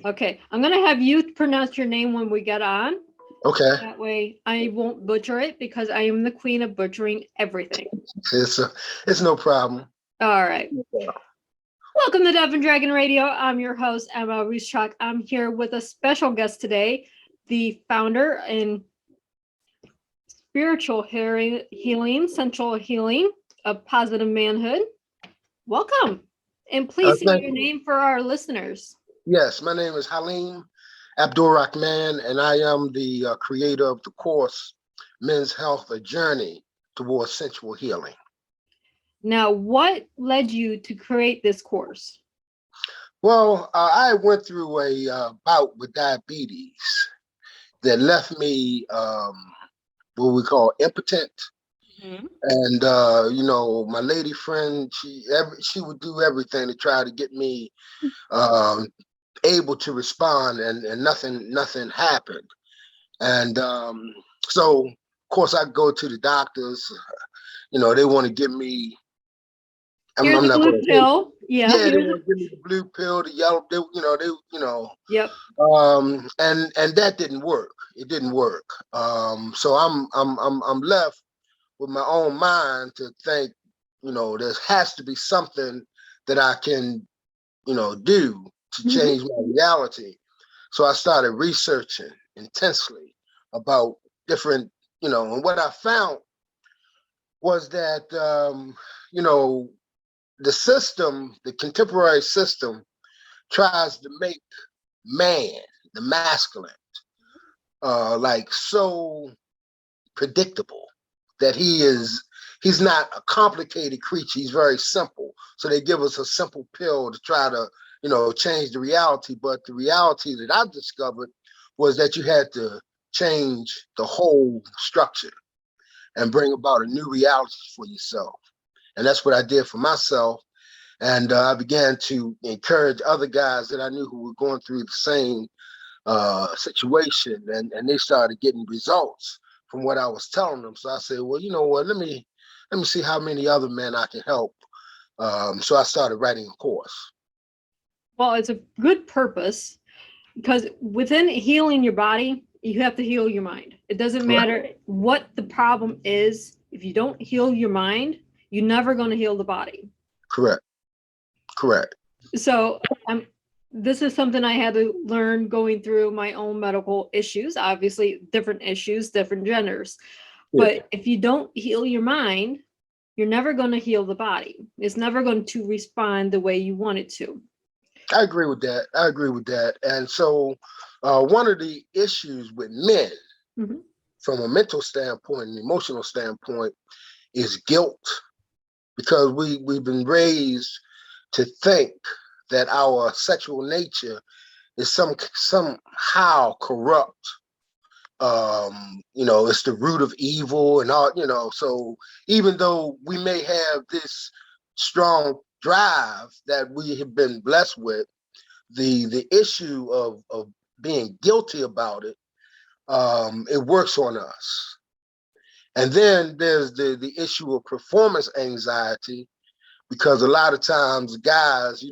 Okay, I'm going to have you pronounce your name when we get on. Okay. That way I won't butcher it because I am the queen of butchering everything. It's no problem. All right. Welcome to Dove and Dragon Radio. I'm your host, M.L.Ruscsak. I'm here with a special guest today, the founder and spiritual healing, central healing of positive manhood. Welcome. And please say your name for our listeners. Yes, my name is Haleem Abdul Rahman, and I am the creator of the course, Men's Health, A Journey Towards Sensual Healing. Now, what led you to create this course? Well, I went through a bout with diabetes that left me what we call impotent. Mm-hmm. And my lady friend, she would do everything to try to get me able to respond, and nothing happened. And so, of course, I go to the doctors. They want to give me. I'm not going to pill. Yeah, they want to give me the blue pill, the yellow. Yep. And that didn't work. It didn't work. So I'm left with my own mind to think, there has to be something that I can, do to change my reality. So I started researching intensely about different, and what I found was that, the system, the contemporary system, tries to make man, the masculine, like so predictable that he's not a complicated creature. He's very simple. So they give us a simple pill to try to, change the reality. But the reality that I discovered was that you had to change the whole structure and bring about a new reality for yourself. And that's what I did for myself. And I began to encourage other guys that I knew who were going through the same situation, and they started getting results from what I was telling them. So I said, well, you know what, let me see how many other men I can help. So I started writing a course. Well, it's a good purpose, because within healing your body, you have to heal your mind. It doesn't matter what the problem is. If you don't heal your mind, you're never going to heal the body. Correct. So this is something I had to learn going through my own medical issues, obviously different issues, different genders. Yeah. But if you don't heal your mind, you're never going to heal the body. It's never going to respond the way you want it to. I agree with that. And so one of the issues with men from a mental standpoint and emotional standpoint is guilt, because we've been raised to think that our sexual nature is somehow corrupt. It's the root of evil and all, so even though we may have this strong drive that we have been blessed with, the issue of being guilty about it, it works on us. And then there's the issue of performance anxiety, because a lot of times guys,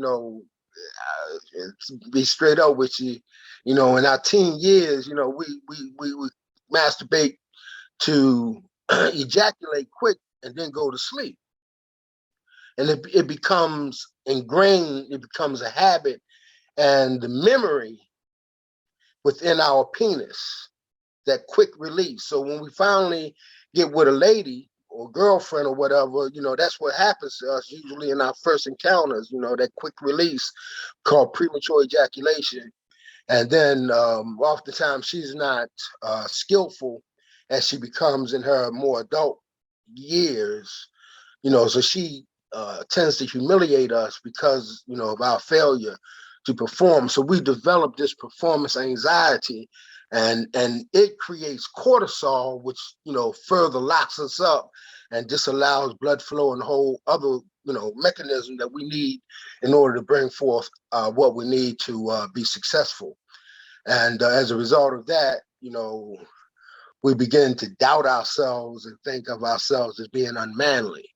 be straight up with you, in our teen years, we masturbate to ejaculate quick and then go to sleep. And it becomes ingrained, it becomes a habit, and the memory within our penis, that quick release. So when we finally get with a lady or girlfriend or whatever, that's what happens to us usually in our first encounters, that quick release called premature ejaculation. And then oftentimes she's not skillful as she becomes in her more adult years, so she tends to humiliate us because, of our failure to perform. So we develop this performance anxiety, and it creates cortisol, which, further locks us up and disallows blood flow and the whole other, mechanism that we need in order to bring forth what we need to be successful. And as a result of that, we begin to doubt ourselves and think of ourselves as being unmanly.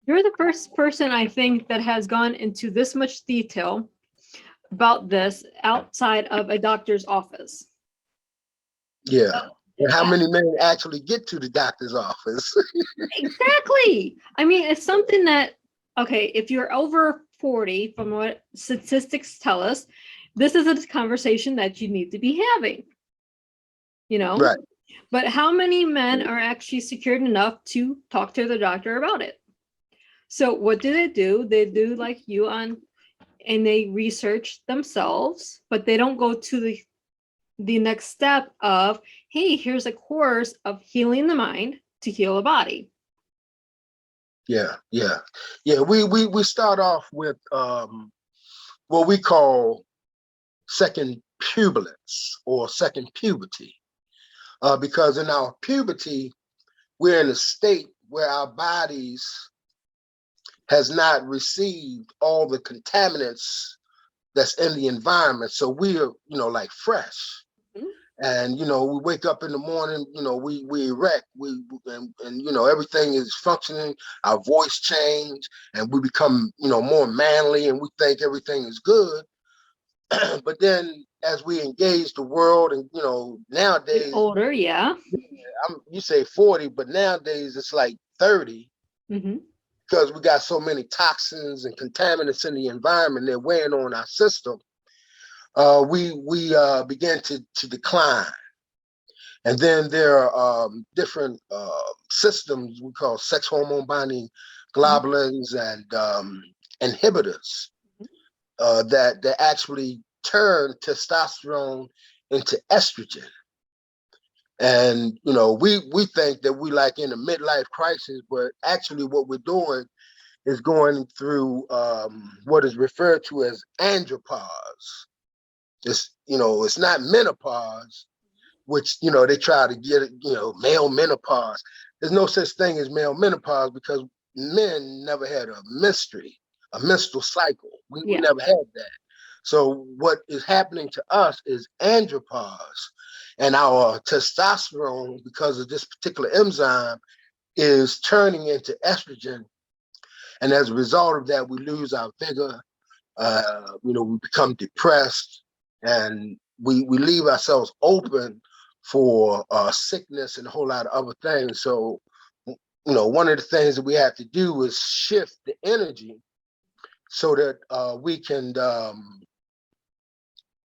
You're the first person, I think, that has gone into this much detail about this outside of a doctor's office. Yeah. And how many men actually get to the doctor's office? Exactly. I mean, it's something that, okay, if you're over 40, from what statistics tell us, this is a conversation that you need to be having, you know? Right. But how many men are actually secured enough to talk to the doctor about it? So what do? They do like you on, and they research themselves, but they don't go to the next step of, hey, here's a course of healing the mind to heal the body. Yeah, yeah. Yeah, we start off with what we call second pubescence or second puberty. Because in our puberty, we're in a state where our bodies has not received all the contaminants that's in the environment. So we're, like fresh. Mhm. And we wake up in the morning, we erect, and everything is functioning. Our voice change, and we become more manly, and we think everything is good. But then as we engage the world, and Get nowadays, older, yeah. you say 40, but nowadays it's like 30, Mm-hmm. because we got so many toxins and contaminants in the environment. They're weighing on our system. We begin to decline. And then there are different systems we call sex hormone binding globulins and inhibitors that actually turn testosterone into estrogen. And we think that we like in a midlife crisis, but actually what we're doing is going through what is referred to as andropause. It's not menopause, which they try to get it, male menopause. There's no such thing as male menopause because men never had a menstrual cycle. We Yeah. never had that. So what is happening to us is andropause, and our testosterone, because of this particular enzyme, is turning into estrogen, and as a result of that, we lose our vigor. We become depressed, and we leave ourselves open for sickness and a whole lot of other things. So, one of the things that we have to do is shift the energy so that we can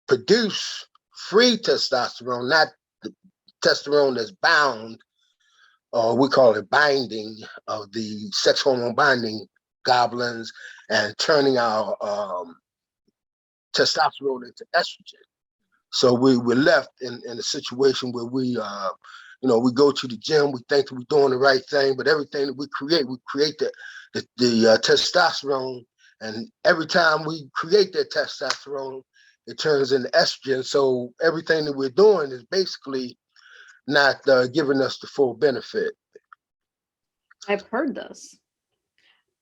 produce free testosterone, not the testosterone that's bound, or we call it binding, of the sex hormone binding goblins, and turning our testosterone into estrogen. So we're left in a situation where we go to the gym, we think that we're doing the right thing, but everything that we create the testosterone, and every time we create that testosterone, it turns into estrogen. So everything that we're doing is basically not giving us the full benefit. I've heard this.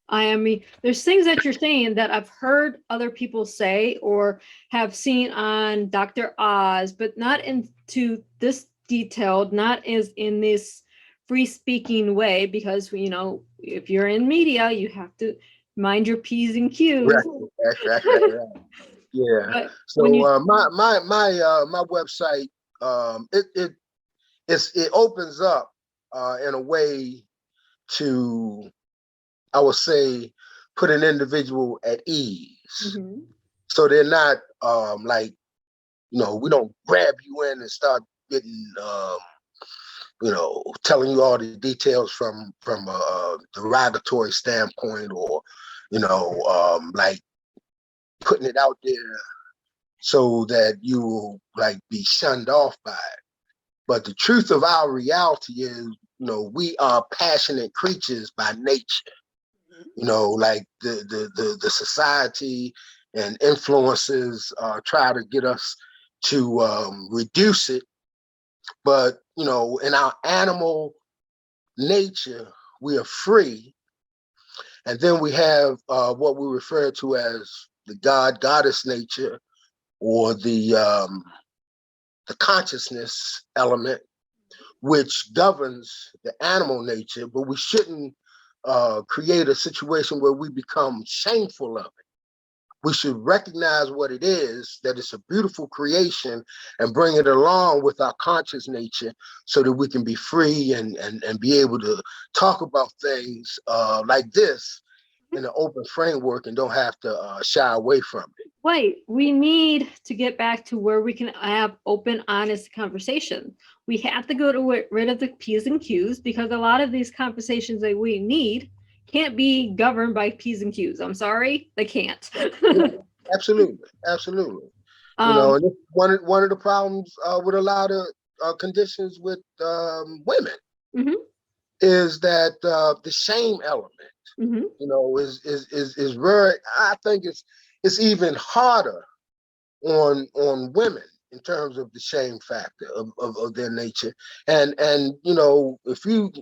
I mean, there's things that you're saying that I've heard other people say or have seen on Dr. Oz, but not into this detailed, not as in this free speaking way, because if you're in media, you have to mind your P's and Q's. Right. Yeah. But So my website, it opens up in a way to, I would say, put an individual at ease. mm-hmm. So they're not like, we don't grab you in and start getting, telling you all the details from a derogatory standpoint, or, like putting it out there so that you will like be shunned off by it. But the truth of our reality is, we are passionate creatures by nature. Like the society and influences try to get us to reduce it. But, in our animal nature, we are free. And then we have what we refer to as the goddess nature, or the consciousness element, which governs the animal nature. But we shouldn't create a situation where we become shameful of it. we should recognize what it is, that it's a beautiful creation, and bring it along with our conscious nature so that we can be free and be able to talk about things like this in an open framework and don't have to shy away from it. Right. We need to get back to where we can have open, honest conversation. We have to go to rid of the P's and Q's, because a lot of these conversations that we need can't be governed by P's and Q's. I'm sorry, they can't. Yeah, absolutely, absolutely. You know, and one of the problems with a lot of conditions with women is that the shame element, you know, is very. I think it's even harder on women in terms of the shame factor of their nature, and you know, if you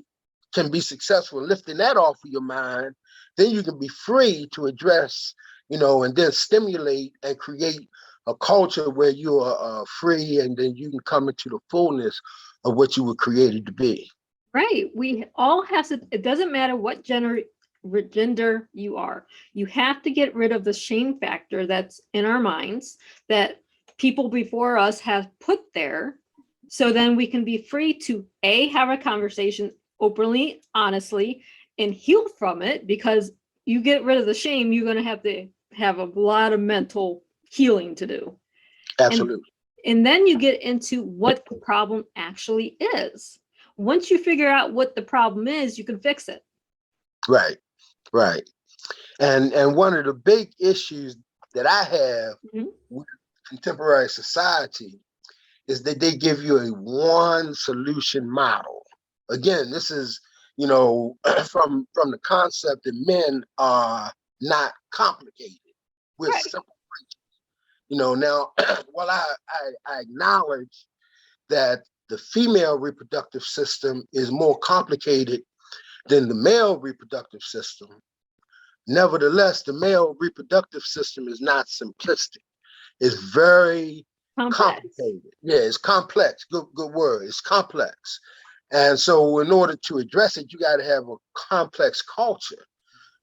can be successful in lifting that off of your mind, then you can be free to address, you know, and then stimulate and create a culture where you are free, and then you can come into the fullness of what you were created to be. Right. We all have to, it doesn't matter what gender you are. You have to get rid of the shame factor that's in our minds that people before us have put there. So then we can be free to have a conversation openly, honestly, and heal from it, because you get rid of the shame, you're going to have a lot of mental healing to do. Absolutely. And then you get into what the problem actually is. Once you figure out what the problem is, you can fix it. Right, right. And one of the big issues that I have with contemporary society is that they give you a one solution model. Again, this is, you know, from the concept that men are not complicated. We're simple creatures. You know, now, while I acknowledge that the female reproductive system is more complicated than the male reproductive system, nevertheless, the male reproductive system is not simplistic. It's very complicated. Yeah, it's complex. Good word. It's complex. And so in order to address it, you got to have a complex culture.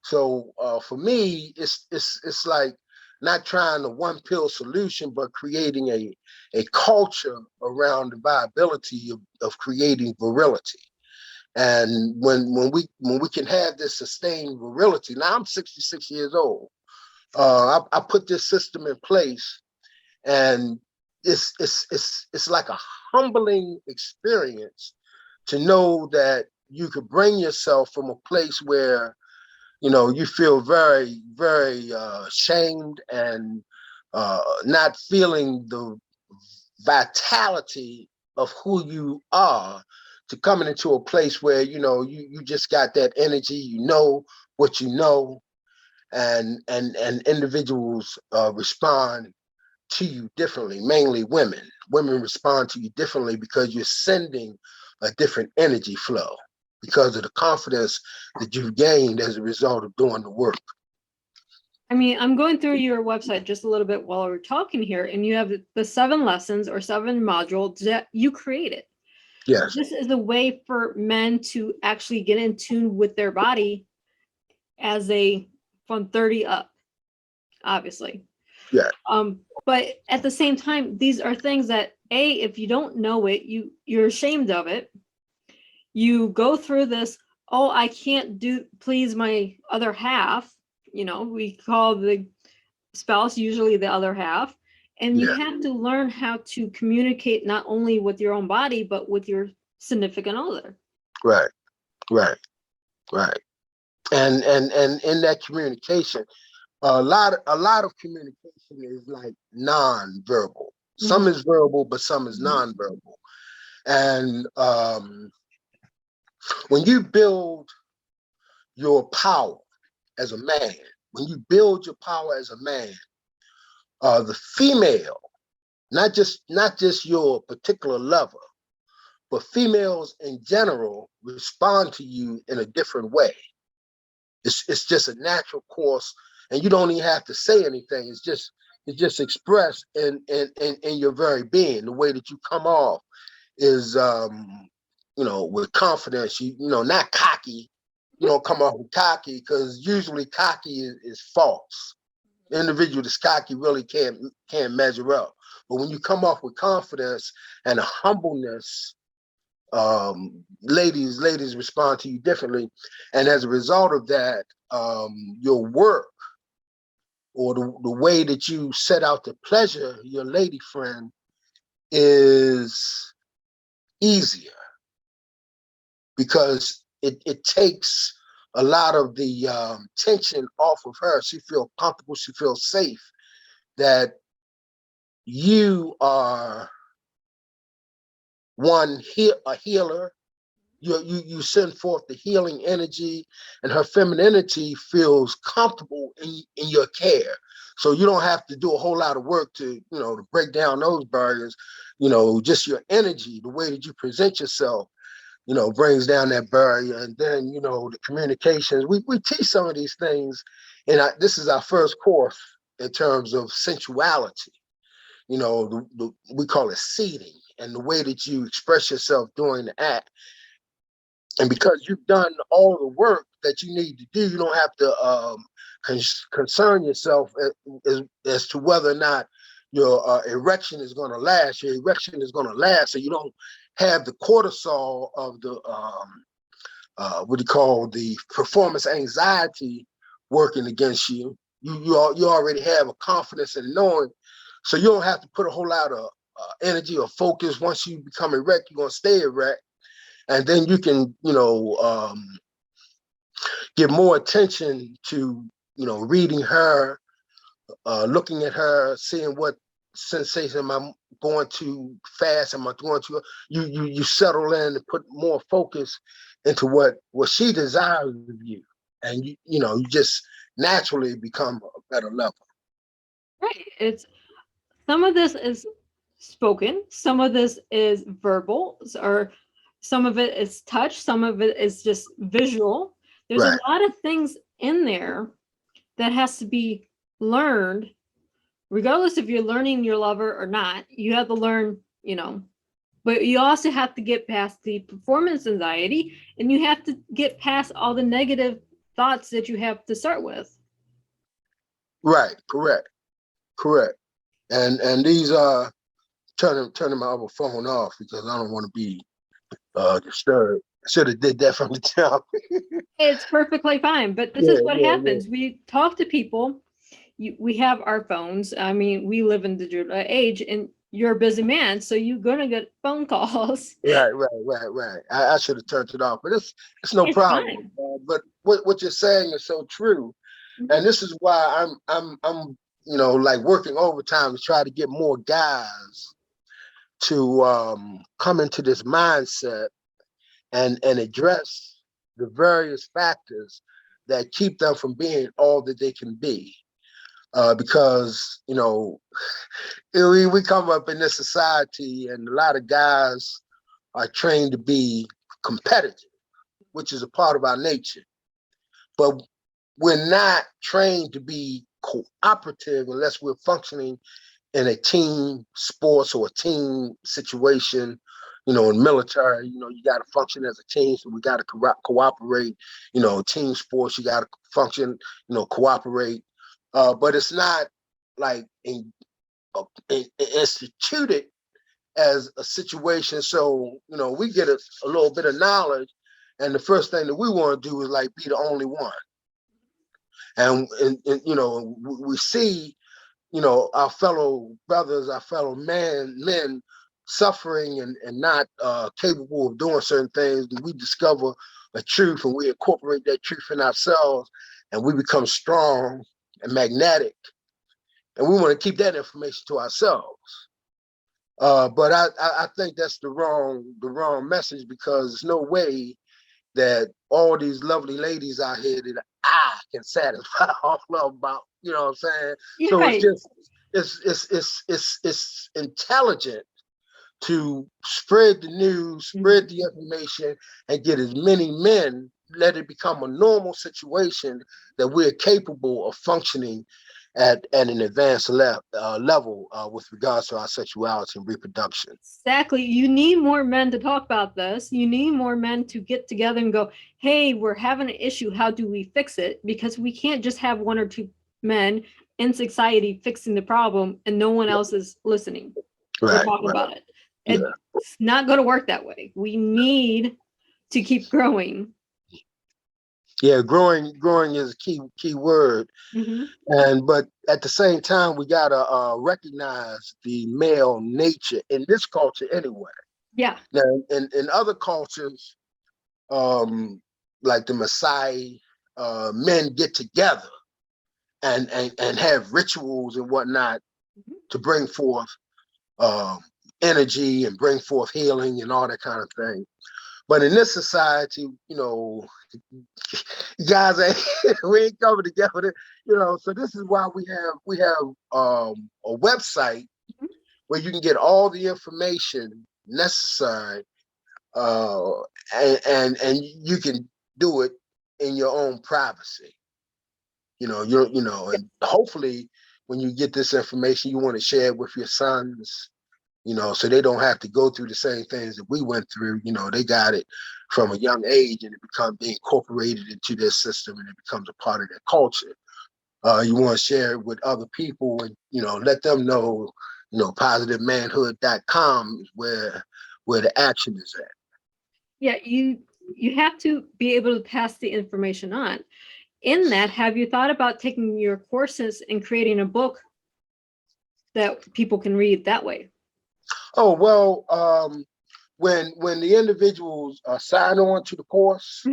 So for me, it's like not trying a one pill solution, but creating a culture around the viability of creating virility. And when we can have this sustained virility, now I'm 66 years old. I put this system in place, and it's like a humbling experience to know that you could bring yourself from a place where, you know, you feel very, very shamed and not feeling the vitality of who you are, to coming into a place where, you know, you just got that energy, you know what you know, and individuals respond to you differently, mainly women. Women respond to you differently because you're sending a different energy flow because of the confidence that you've gained as a result of doing the work. I mean, I'm going through your website just a little bit while we're talking here, and you have the 7 lessons or 7 modules that you created. Yes. This is a way for men to actually get in tune with their body as from 30 up, obviously. Yeah. But at the same time, these are things that if you don't know it, you're ashamed of it. You go through this, oh, I can't please my other half. You know, we call the spouse usually the other half. And you have to learn how to communicate not only with your own body, but with your significant other. Right, right, right. And in that communication, a lot of communication is like non-verbal. Some is verbal, but some is non-verbal. And when you build your power as a man, when you build your power as a man, the female, not just your particular lover, but females in general respond to you in a different way. It's just a natural course, and you don't even have to say anything. It's just expressed in your very being. The way that you come off is you know, with confidence. You know, not cocky. You don't come off with cocky, because usually cocky is false. individual that's cocky really can't measure up. But when you come off with confidence and a humbleness, ladies respond to you differently, and as a result of that, your work or the way that you set out to pleasure your lady friend is easier, because it takes a lot of the tension off of her. She feels comfortable, she feels safe, that you are a healer. You send forth the healing energy, and her femininity feels comfortable in your care. So you don't have to do a whole lot of work to break down those barriers. Just your energy, the way that you present yourself, brings down that barrier. And then, the communications, we teach some of these things. And this is our first course in terms of sensuality. We call it seeding, and the way that you express yourself during the act. And because you've done all the work that you need to do, you don't have to concern yourself as to whether or not your erection is going to last. Your erection is going to last, so you don't have the cortisol of the what do you call the performance anxiety working against you. You already have a confidence in knowing, so you don't have to put a whole lot of energy or focus. Once you become erect, you're going to stay erect. And then you can, give more attention to, reading her, looking at her, seeing what sensation am I going too fast? Am I going too? You settle in and put more focus into what she desires of you, and you just naturally become a better level. Right. It's some of this is spoken, some of this is verbal, or some of it is touch, some of it is just visual. There's Right. a lot of things in there that has to be learned, regardless if you're learning your lover or not. You have to learn, but you also have to get past the performance anxiety, and you have to get past all the negative thoughts that you have to start with. Right. Correct. And these are turning my other phone off because I don't want to be disturbed. Should have did that from the jump. It's perfectly fine, but this is what happens. We talk to people. We have our phones. I mean, we live in the digital age, and you're a busy man, so you're gonna get phone calls. Right. I should have turned it off, but it's no problem. But what you're saying is so true, and this is why I'm like working overtime to try to get more guys to come into this mindset and address the various factors that keep them from being all that they can be. Because, we come up in this society, and a lot of guys are trained to be competitive, which is a part of our nature. But we're not trained to be cooperative unless we're functioning in a team sports or a team situation. In military, you got to function as a team, so we got to cooperate. Team sports, you got to function, cooperate. But it's not like instituted as a situation. So, we get a little bit of knowledge, and the first thing that we want to do is like be the only one. And we see, our fellow brothers, our fellow men suffering and not capable of doing certain things. We discover a truth, and we incorporate that truth in ourselves, and we become strong and magnetic. And we want to keep that information to ourselves. But I think that's the wrong message, because there's no way that all these lovely ladies out here that I can satisfy all of about, you know what I'm saying? You're so right. It's intelligent to spread the news, spread the information, and get as many men, let it become a normal situation that we're capable of functioning at an advanced level with regards to our sexuality and reproduction. Exactly. You need more men to talk about this. You need more men to get together and go, hey, we're having an issue. How do we fix it? Because we can't just have one or two men in society fixing the problem and no one else is listening or Right, talking right. about it. Yeah. It's not going to work that way. We need to keep growing. Yeah, growing is a key word. But at the same time, we gotta recognize the male nature in this culture anyway. Yeah. Now, in other cultures, like the Maasai, men get together and have rituals and whatnot to bring forth energy and bring forth healing and all that kind of thing. But in this society, guys we ain't coming together, so this is why we have a website where you can get all the information necessary, and you can do it in your own privacy. And hopefully when you get this information, you want to share it with your sons, so they don't have to go through the same things that we went through. They got it from a young age and it becomes incorporated into their system and it becomes a part of their culture. You want to share it with other people and, let them know, positivemanhood.com is where the action is at. Yeah, you have to be able to pass the information on. In that, have you thought about taking your courses and creating a book that people can read that way? Oh, well, when the individuals sign on to the course,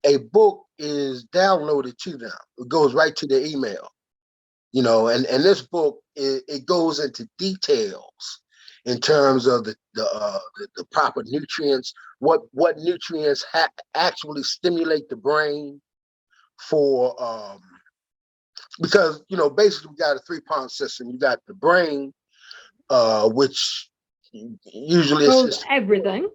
a book is downloaded to them. It goes right to their email, and this book, it goes into details in terms of the proper nutrients, what nutrients actually stimulate the brain for, because, basically we got a 3-pronged system. You got the brain, which usually is everything.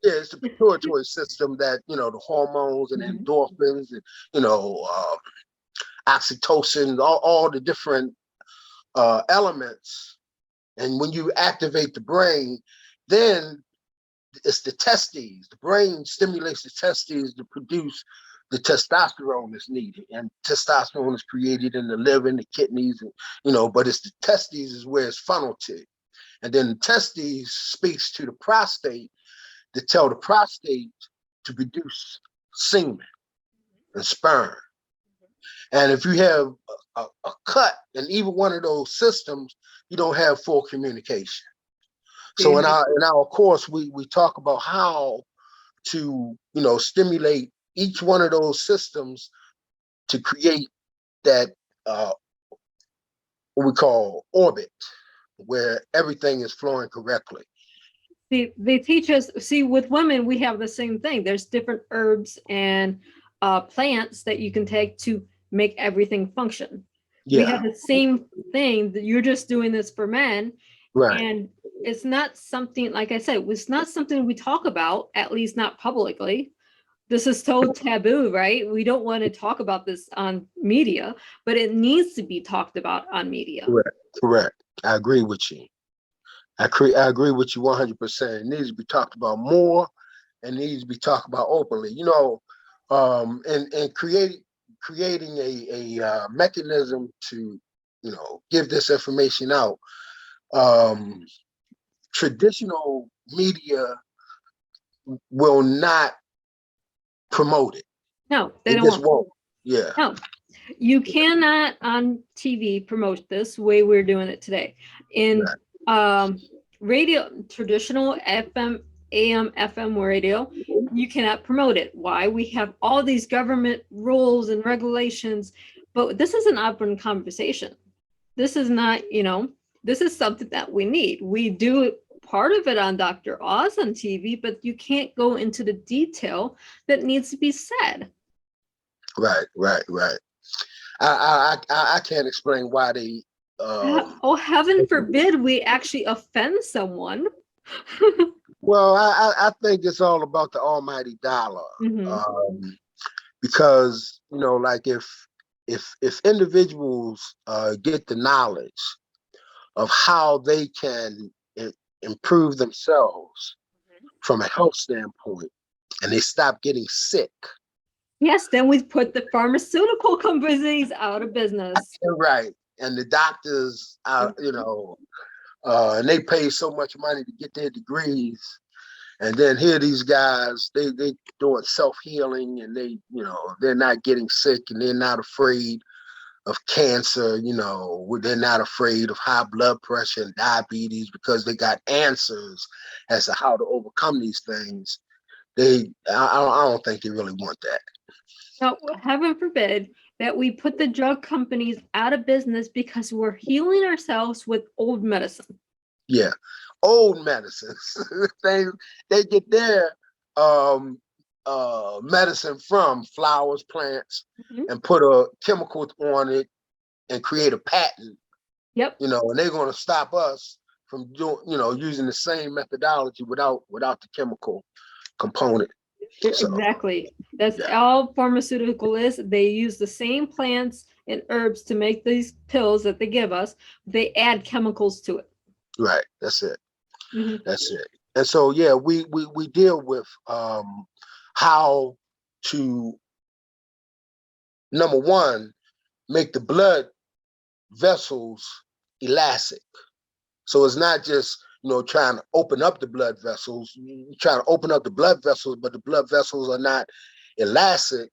Yeah, it's the pituitary system that, the hormones and endorphins and, oxytocin, all the different elements. And when you activate the brain, then it's the testes. The brain stimulates the testes to produce the testosterone that's needed. And testosterone is created in the liver and the kidneys, and, but it's the testes is where it's funneled to. And then the testes speaks to the prostate to tell the prostate to produce semen and sperm. And if you have a cut in either one of those systems, you don't have full communication. So in our course, we talk about how to, stimulate each one of those systems to create that what we call orbit, where everything is flowing correctly. They teach us, with women, we have the same thing. There's different herbs and plants that you can take to make everything function. Yeah. We have the same thing, that you're just doing this for men. Right. And it's not something, like I said, it's not something we talk about, at least not publicly. This is so taboo, right? We don't want to talk about this on media, but it needs to be talked about on media. Correct. I agree with you. I agree with you 100%. It needs to be talked about more and needs to be talked about openly. And creating a mechanism to, give this information out. Traditional media will not promote it. No, they don't. Won't. Yeah. No, you cannot on TV promote this way we're doing it today. In radio, traditional FM, AM, FM radio, you cannot promote it. Why? We have all these government rules and regulations, but this is an open conversation. This is not, this is something that we need. We do part of it on Dr. Oz on TV, but you can't go into the detail that needs to be said. Right. I can't explain why they. Oh, heaven forbid we actually offend someone. Well, I think it's all about the almighty dollar. Because, like if individuals get the knowledge of how they can improve themselves from a health standpoint, and they stop getting sick. Yes, then we put the pharmaceutical companies out of business. Right. And the doctors are, and they pay so much money to get their degrees. And then here these guys, they doing self-healing, and they're not getting sick, and they're not afraid of cancer, they're not afraid of high blood pressure and diabetes because they got answers as to how to overcome these things. I don't think they really want that. Now, heaven forbid that we put the drug companies out of business because we're healing ourselves with old medicine. Yeah, old medicines. they get their medicine from flowers, plants, and put a chemical on it and create a patent. Yep. And they're going to stop us from doing, using the same methodology without the chemical component. Exactly. That's all pharmaceutical is. They use the same plants and herbs to make these pills that they give us. They add chemicals to it. Right. That's it. That's it. And so, yeah, we deal with how to, number one, make the blood vessels elastic. So it's not just, trying to open up the blood vessels. You're trying to open up the blood vessels, but the blood vessels are not elastic.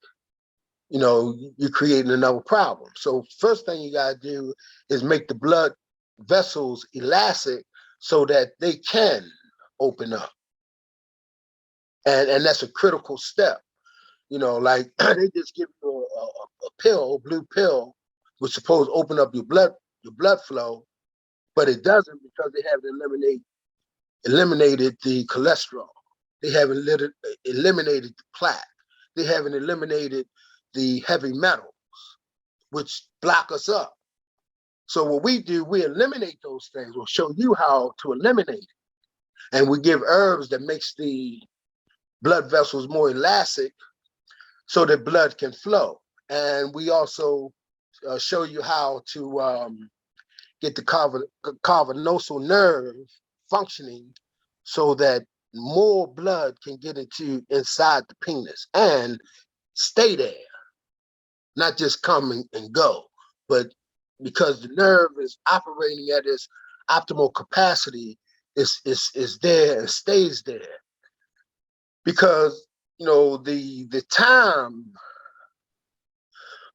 You're creating another problem. So first thing you got to do is make the blood vessels elastic so that they can open up. And that's a critical step. Like they just give you a pill, a blue pill, which is supposed to open up your blood flow, but it doesn't because they haven't eliminated the cholesterol. They haven't eliminated the plaque. They haven't eliminated the heavy metals, which block us up. So what we do, we eliminate those things. We'll show you how to eliminate it. And we give herbs that makes the blood vessels more elastic so that blood can flow. And we also show you how to get the cavernosal nerve functioning so that more blood can get inside the penis and stay there, not just come and go, but because the nerve is operating at its optimal capacity, is there and stays there. Because the time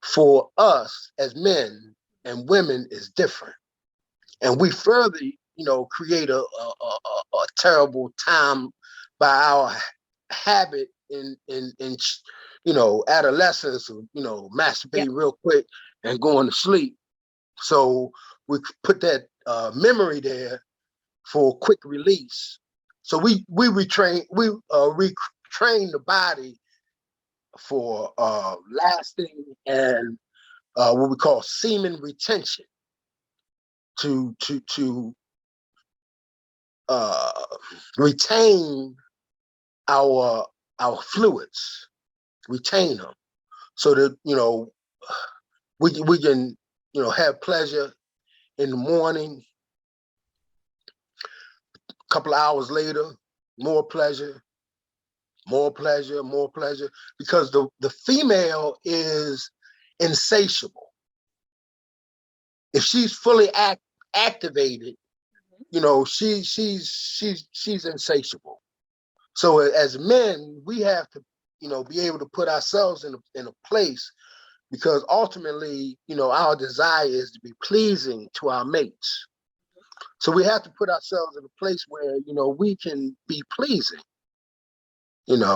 for us as men and women is different, and we further create a terrible time by our habit in adolescence of masturbating real quick and going to sleep. So we put that memory there for quick release. So we retrain the body for lasting and what we call semen retention to retain our fluids, retain them, so that we can have pleasure in the morning. A couple of hours later, more pleasure, because the female is insatiable. If she's fully activated, she's insatiable. So as men, we have to be able to put ourselves in a place, because ultimately our desire is to be pleasing to our mates. So we have to put ourselves in a place where we can be pleasing. And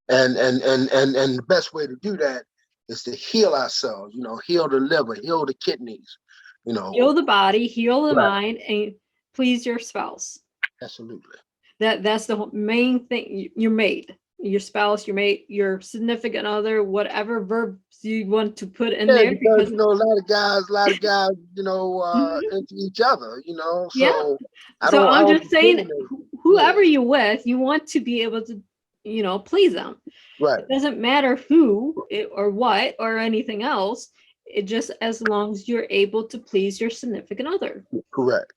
the best way to do that is to heal ourselves, heal the liver, heal the kidneys, heal the body, heal the mind, and please your spouse. Absolutely. That's the main thing. Your mate, your spouse, your mate, your significant other, whatever verbs you want to put in there. Because a lot of guys, into each other, So I'm just saying, whoever you're with, you want to be able to please them. Right. It doesn't matter who or what or anything else. It just as long as you're able to please your significant other. Correct.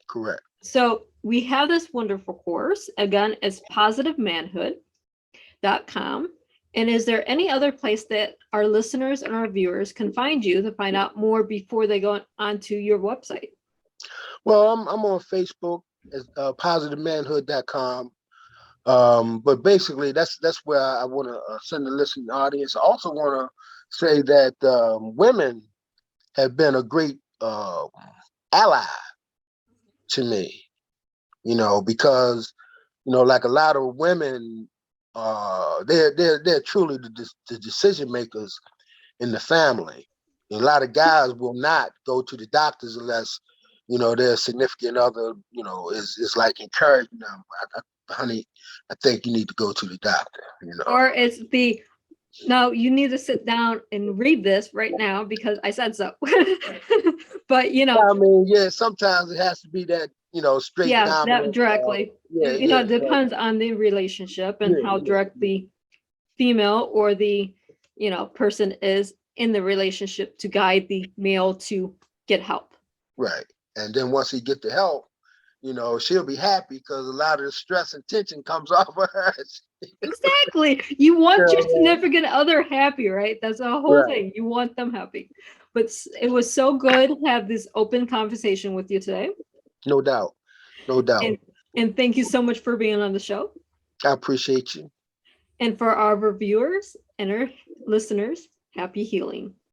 So we have this wonderful course. Again, it's positivemanhood.com. And is there any other place that our listeners and our viewers can find you to find out more before they go onto your website? Well, I'm on Facebook as positivemanhood.com. But basically, that's where I want to send the listening audience. I also want to say that women have been a great ally to me. Because like a lot of women, they're truly the decision makers in the family. A lot of guys will not go to the doctors unless their significant other is like encouraging them. Honey, I think you need to go to the doctor. Or it's no, you need to sit down and read this right now because I said so. But I mean, yeah, sometimes it has to be that straight yeah, that dominant. directly. It depends on the relationship and how direct the female or the person is in the relationship to guide the male to get help. Right. And then once he get the help, she'll be happy because a lot of the stress and tension comes off of her. Exactly. You want your significant other happy, right? That's the whole thing. You want them happy. But it was so good to have this open conversation with you today. No doubt. No doubt. And thank you so much for being on the show. I appreciate you. And for our reviewers and our listeners, happy healing.